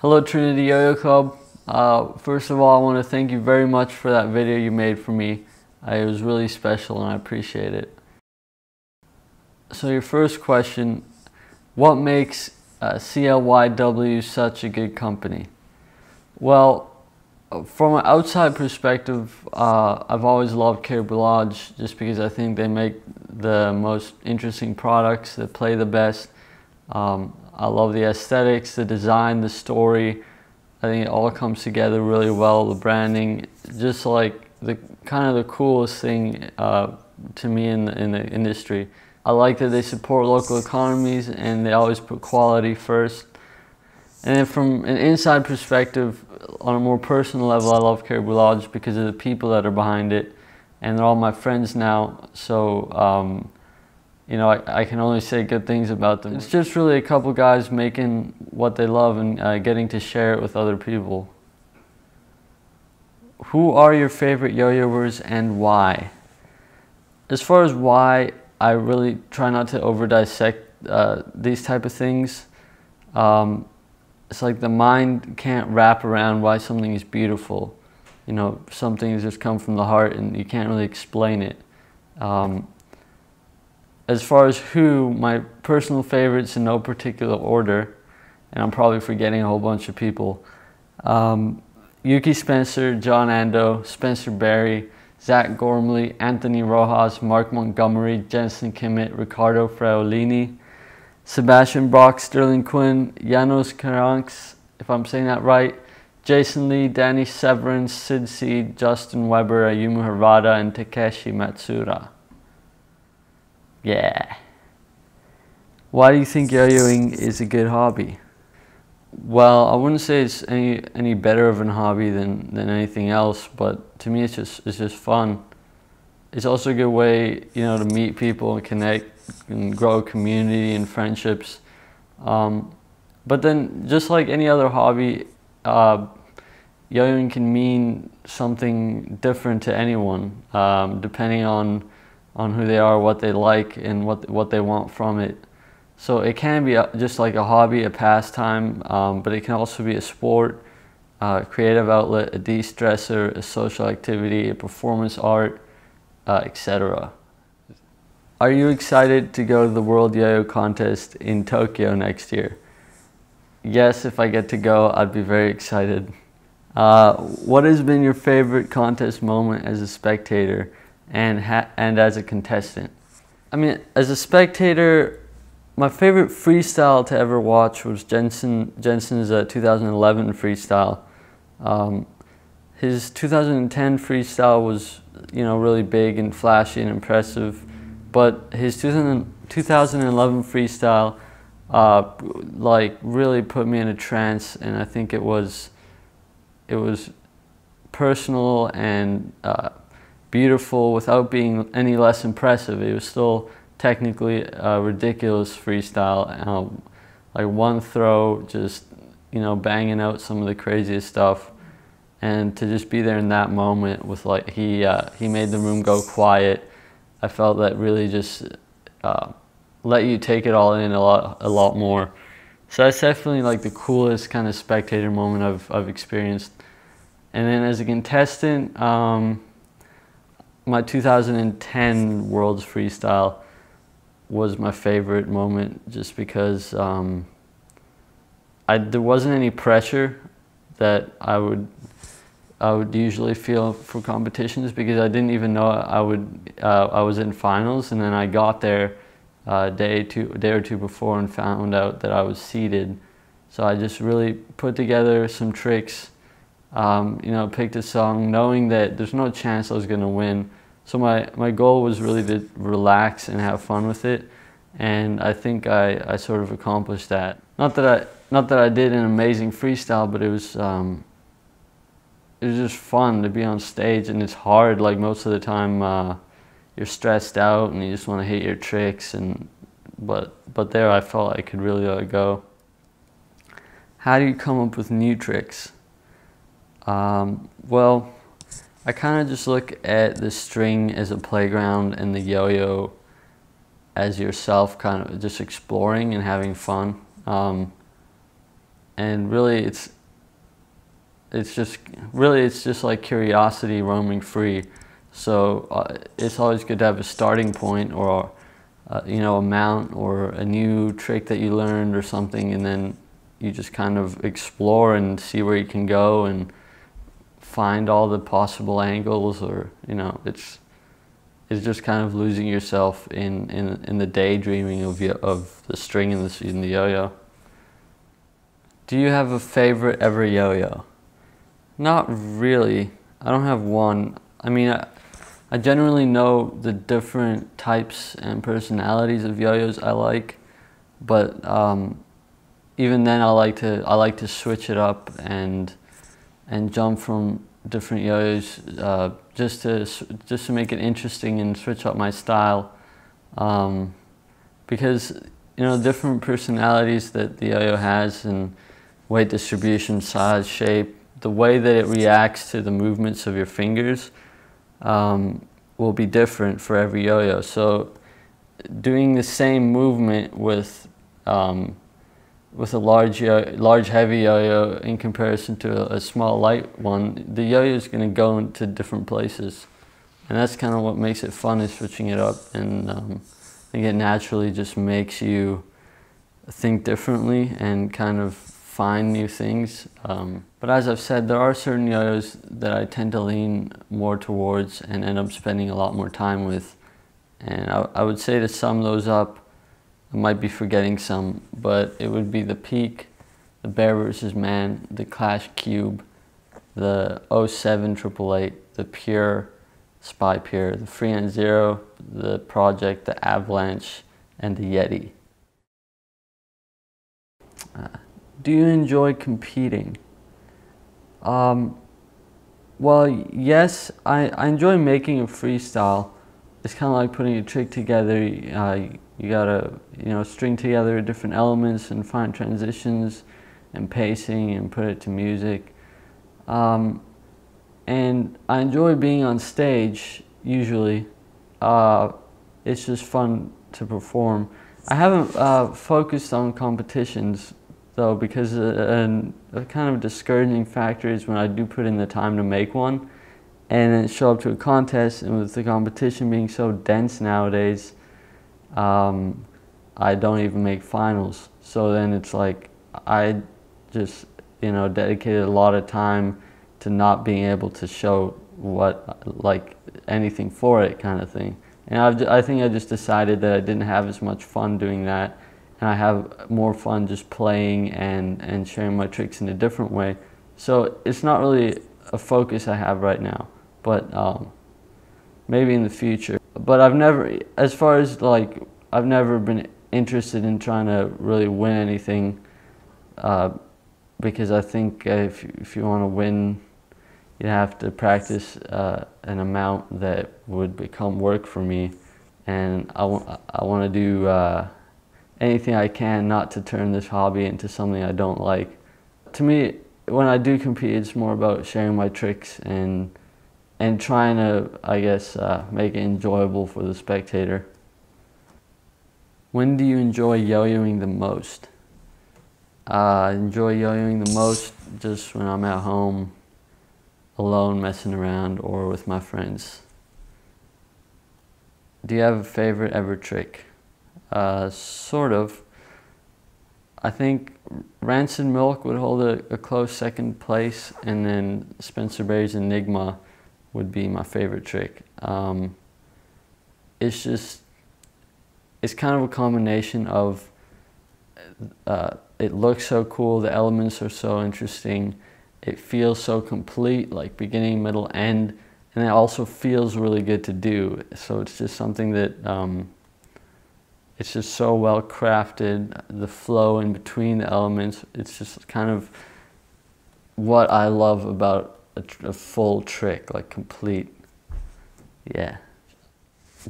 Hello Trinity Yoyo Club. First of all, I want to thank you very much for that video you made for me. It was really special and I appreciate it. So your first question, what makes CLYW such a good company? Well, from an outside perspective, I've always loved Caribou Lodge just because I think they make the most interesting products that play the best. I love the aesthetics, the design, the story. I think it all comes together really well. The branding, just like the kind of the coolest thing to me in the industry. I like that they support local economies and they always put quality first. And then from an inside perspective, on a more personal level, I love Caribou Lodge because of the people that are behind it, and they're all my friends now. So you know, I can only say good things about them. It's just really a couple guys making what they love and getting to share it with other people. Who are your favorite yo-yoers and why? As far as why, I really try not to over dissect these type of things. It's like the mind can't wrap around why something is beautiful. You know, some things just come from the heart and you can't really explain it. As far as who, my personal favorites in no particular order, and I'm probably forgetting a whole bunch of people. Yuki Spencer, John Ando, Spencer Berry, Zach Gormley, Anthony Rojas, Mark Montgomery, Jensen Kimmett, Ricardo Fraolini, Sebastian Brock, Sterling Quinn, Janos Karanks, if I'm saying that right, Jason Lee, Danny Severance, Sid Seed, Justin Weber, Ayumu Harada, and Takeshi Matsuda. Yeah. Why do you think yo-yoing is a good hobby? Well, I wouldn't say it's any better of a hobby than anything else, but to me it's just fun. It's also a good way, you know, to meet people and connect and grow a community and friendships. But then, just like any other hobby, yo-yoing can mean something different to anyone, depending on who they are, what they like, and what they want from it. So it can be just like a hobby, a pastime, but it can also be a sport, a creative outlet, a de-stressor, a social activity, a performance art, etc. Are you excited to go to the World Yo-Yo Contest in Tokyo next year? Yes, if I get to go, I'd be very excited. What has been your favorite contest moment as a spectator and as a contestant? I mean, as a spectator, my favorite freestyle to ever watch was Jensen's 2011 freestyle. His 2010 freestyle was, you know, really big and flashy and impressive, but his 2011 freestyle like really put me in a trance, and I think it was personal and beautiful without being any less impressive. It was still technically a ridiculous freestyle, like one throw, just, you know, banging out some of the craziest stuff, and to just be there in that moment with, like, he made the room go quiet. I felt that really just let you take it all in a lot more. So that's definitely like the coolest kind of spectator moment I've experienced. And then as a contestant, my 2010 Worlds freestyle was my favorite moment, just because there wasn't any pressure that I would usually feel for competitions, because I didn't even know I was in finals, and then I got there a day or two before and found out that I was seeded. So I just really put together some tricks, you know, picked a song knowing that there's no chance I was going to win. So my goal was really to relax and have fun with it, and I think I sort of accomplished that. Not that I did an amazing freestyle, but it was just fun to be on stage, and it's hard. Like, most of the time you're stressed out and you just want to hit your tricks, but there I felt I could really let it go. How do you come up with new tricks? Well, I kind of just look at the string as a playground and the yo-yo as yourself kind of just exploring and having fun. and really it's just like curiosity roaming free. So it's always good to have a starting point, or you know, a mount or a new trick that you learned or something, and then you just kind of explore and see where you can go and find all the possible angles, or you know, it's just kind of losing yourself in the daydreaming of the string in the yo-yo. Do you have a favorite ever yo-yo? Not really. I don't have one. I mean, I generally know the different types and personalities of yo-yos I like, but even then I like to switch it up and jump from different yo-yos just to make it interesting and switch up my style, because you know, different personalities that the yo-yo has, and weight distribution, size, shape, the way that it reacts to the movements of your fingers will be different for every yo-yo. So doing the same movement with a large heavy yo-yo in comparison to a small light one, the yo-yo is going to go into different places, and that's kind of what makes it fun, is switching it up. And I think it naturally just makes you think differently and kind of find new things. But as I've said, there are certain yo-yos that I tend to lean more towards and end up spending a lot more time with, and I would say to sum those up, I might be forgetting some, but it would be the Peak, the Bear vs. Man, the Clash Cube, the 07 888, the Pure, Spy Pure, the Freehand Zero, the Project, the Avalanche, and the Yeti. Do you enjoy competing? Well, yes, I enjoy making a freestyle. It's kind of like putting a trick together. You gotta, you know, string together different elements and find transitions and pacing and put it to music. And I enjoy being on stage, usually. It's just fun to perform. I haven't focused on competitions, though, because a kind of discouraging factor is when I do put in the time to make one and then show up to a contest, and with the competition being so dense nowadays, I don't even make finals. So then it's like I just, you know, dedicated a lot of time to not being able to show like anything for it, kind of thing. And I think I just decided that I didn't have as much fun doing that, and I have more fun just playing and sharing my tricks in a different way. So it's not really a focus I have right now, but maybe in the future. But I've never, as far as like, I've never been interested in trying to really win anything, because I think if you want to win, you have to practice an amount that would become work for me, and I want to do anything I can not to turn this hobby into something I don't like. To me, when I do compete, it's more about sharing my tricks and trying to, I guess, make it enjoyable for the spectator. When do you enjoy yo-yoing the most? I enjoy yo-yoing the most just when I'm at home, alone, messing around, or with my friends. Do you have a favorite ever trick? Sort of. I think Rancid Milk would hold a close second place, and then Spencer Berry's Enigma would be my favorite trick. It's kind of a combination of it looks so cool, the elements are so interesting, it feels so complete, like beginning, middle, end, and it also feels really good to do. So it's just something that it's just so well crafted, the flow in between the elements. It's just kind of what I love about a full trick, like complete. Yeah.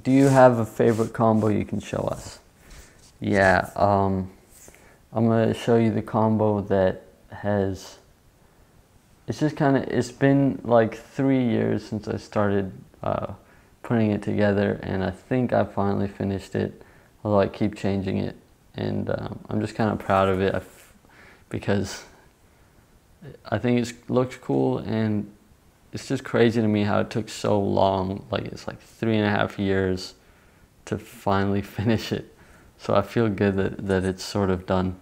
Do you have a favorite combo you can show us? Yeah, I'm gonna show you the combo that has, it's just kind of, it's been like 3 years since I started putting it together, and I think I finally finished it, although I keep changing it, and I'm just kind of proud of it because I think it looks cool, and it's just crazy to me how it took so long. Like, it's like 3.5 years to finally finish it. So I feel good that it's sort of done.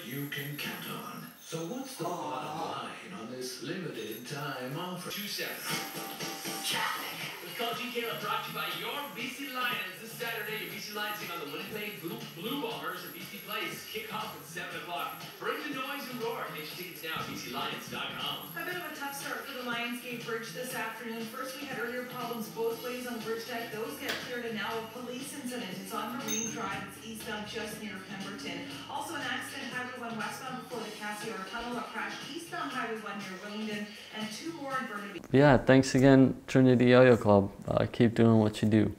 You can count on. So what's the bottom line on this limited time offer? 2 seconds. Traffic. It's called GK, brought to you by your BC Lions. This Saturday, your BC Lions take on the Winnipeg Blue Bombers at BC Place. Kickoff at 7 o'clock. Bring the noise and roar. Get your tickets now at BCLions.com. A bit of a tough start for the Lionsgate Bridge this afternoon. First, we had earlier problems both ways on the bridge deck. Those get cleared, and now a police incident. It's on Marine Drive. It's eastbound just near Pemberton. Also, an accident Highway 1 westbound before the Cassiar Tunnel. A crash eastbound Highway 1 near Willingdon, and 2 more in Burnaby. Yeah, thanks again, Trinity Yoyo Club. Keep doing what you do.